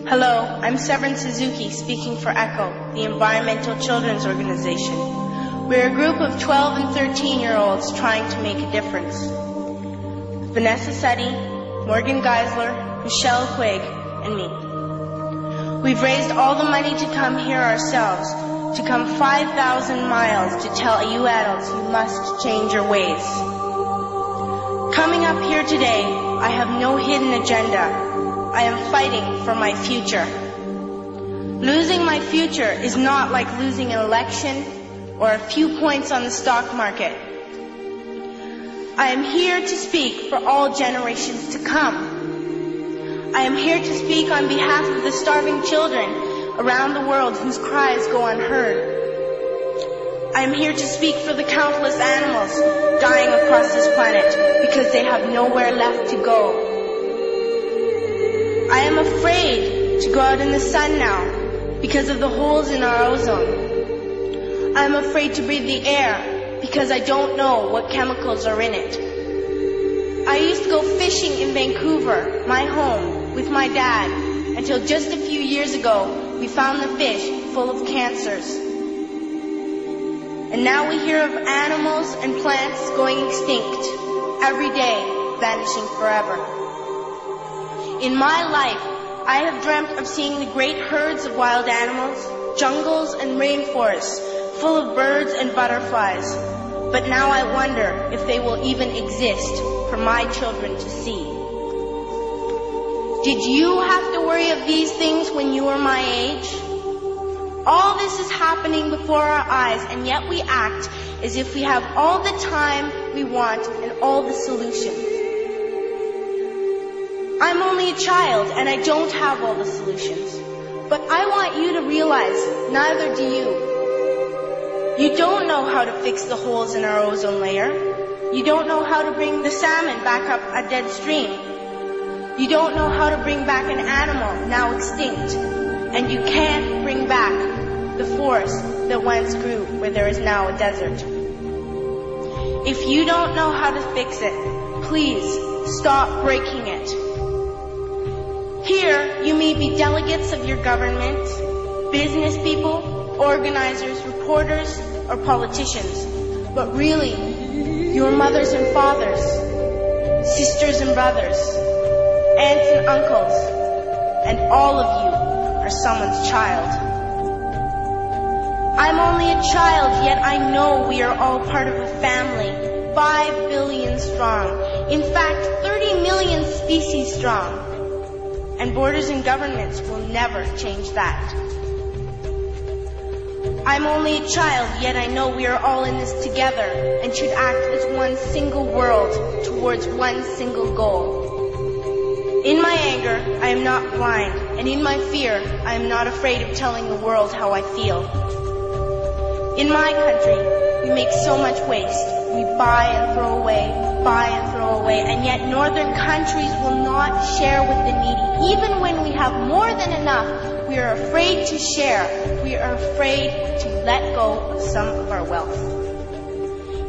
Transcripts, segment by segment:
Hello, I'm Cevern Suzuki, speaking for ECHO, the Environmental Children's Organization. We're a group of 12 and 13-year-olds trying to make a difference. Vanessa Seti, Morgan Geisler, Michelle Quigg, and me. We've raised all the money to come here ourselves, to come 5,000 miles to tell you adults you must change your ways. Coming up here today, I have no hidden agenda. I am fighting for my future. Losing my future is not like losing an election or a few points on the stock market. I am here to speak for all generations to come. I am here to speak on behalf of the starving children around the world whose cries go unheard. I am here to speak for the countless animals dying across this planet because they have nowhere left to go. I am afraid to go out in the sun now because of the holes in our ozone. I am afraid to breathe the air because I don't know what chemicals are in it. I used to go fishing in Vancouver, my home, with my dad, until just a few years ago we found the fish full of cancers. And now we hear of animals and plants going extinct, every day vanishing forever. In my life, I have dreamt of seeing the great herds of wild animals, jungles and rainforests full of birds and butterflies. But now I wonder if they will even exist for my children to see. Did you have to worry of these things when you were my age? All this is happening before our eyes, and yet we act as if we have all the time we want and all the solutions. I'm only a child, and I don't have all the solutions. But I want you to realize, neither do you. You don't know how to fix the holes in our ozone layer. You don't know how to bring the salmon back up a dead stream. You don't know how to bring back an animal now extinct. And you can't bring back the forest that once grew where there is now a desert. If you don't know how to fix it, please stop breaking it. Here, you may be delegates of your government, business people, organizers, reporters, or politicians, but really, your mothers and fathers, sisters and brothers, aunts and uncles, and all of you are someone's child. I'm only a child, yet I know we are all part of a family, 5 billion strong, in fact, 30 million species strong. And borders and governments will never change that. I'm only a child, yet I know we are all in this together and should act as one single world towards one single goal. In my anger, I am not blind, and in my fear, I am not afraid of telling the world how I feel. In my country, we make so much waste. We buy and throw away, and yet northern countries will not share with the needy. Even when we have more than enough, we are afraid to share. We are afraid to let go of some of our wealth.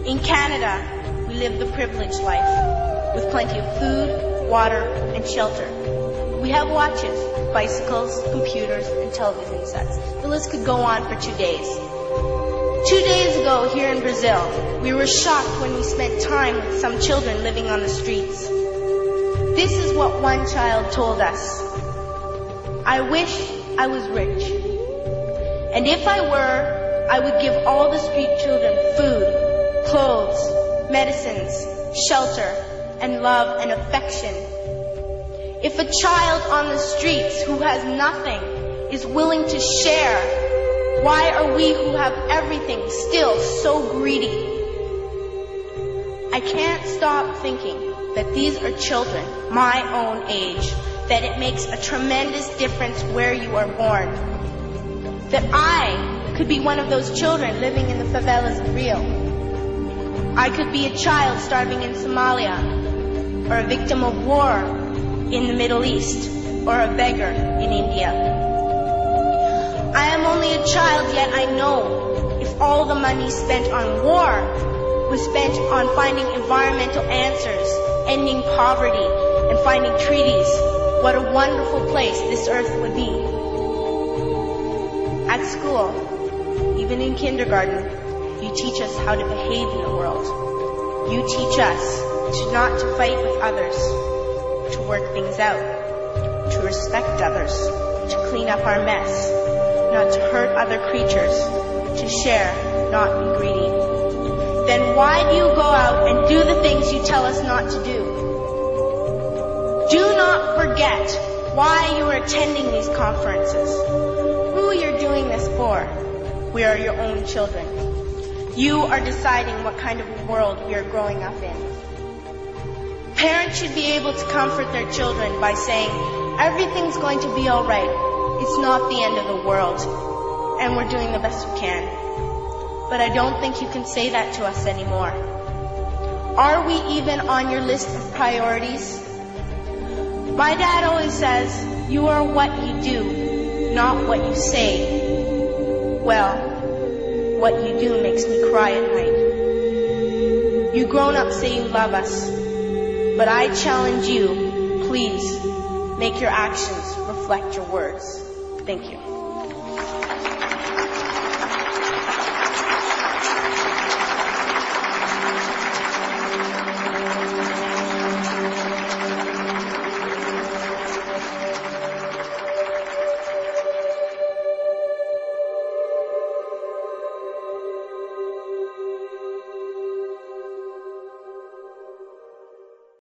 In Canada, we live the privileged life, with plenty of food, water, and shelter. We have watches, bicycles, computers, and television sets. The list could go on for 2 days. 2 days ago, here in Brazil, we were shocked when we spent time with some children living on the streets. This is what one child told us. I wish I was rich. And if I were, I would give all the street children food, clothes, medicines, shelter, and love and affection. If a child on the streets who has nothing is willing to share, why are we who have everything still so greedy? I can't stop thinking that these are children my own age, that it makes a tremendous difference where you are born. That I could be one of those children living in the favelas of Rio. I could be a child starving in Somalia, or a victim of war in the Middle East, or a beggar in India. I am only a child, yet I know if all the money spent on war was spent on finding environmental answers, ending poverty, and finding treaties, what a wonderful place this earth would be. At school, even in kindergarten, you teach us how to behave in the world. You teach us not to fight with others, to work things out, to respect others, to clean up our mess, not to hurt other creatures, to share, not be greedy. Then why do you go out and do the things you tell us not to do? Do not forget why you are attending these conferences, who you're doing this for. We are your own children. You are deciding what kind of world we are growing up in. Parents should be able to comfort their children by saying, everything's going to be all right. It's not the end of the world, and we're doing the best we can. But I don't think you can say that to us anymore. Are we even on your list of priorities? My dad always says, you are what you do, not what you say. Well, what you do makes me cry at night. You grown-ups say you love us, but I challenge you, please, make your actions reflect your words. Thank you.